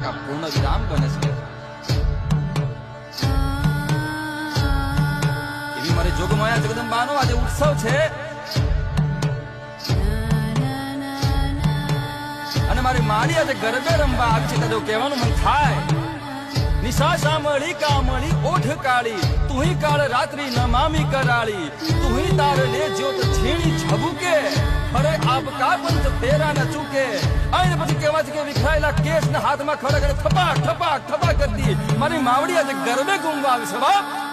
પૂર્ણ વિરામ બને છે એવી મારી જોગમાયા જગદંબાનો આજે ઉત્સવ છે અને મારી માડી આજે ગરબે રમવા આવી છે તો કહેવાનું મન થાય નિશા શામળી કામળી ઓઠ કાળી તુહી કાળ રાત્રિ નમામી કરાળી તુહી તાર લે જ્યોત છીણી ઝબુકે અરે આપકા પંથ તેરા ન ચૂકે આઈને પછી કહેવા છે કે વિખરાયેલા કેસ ને હાથમાં ખડક થપાક થપાક થપાક કરતી મારી માવડી આજે ગરબે ઘૂમવા આવી છે બાપ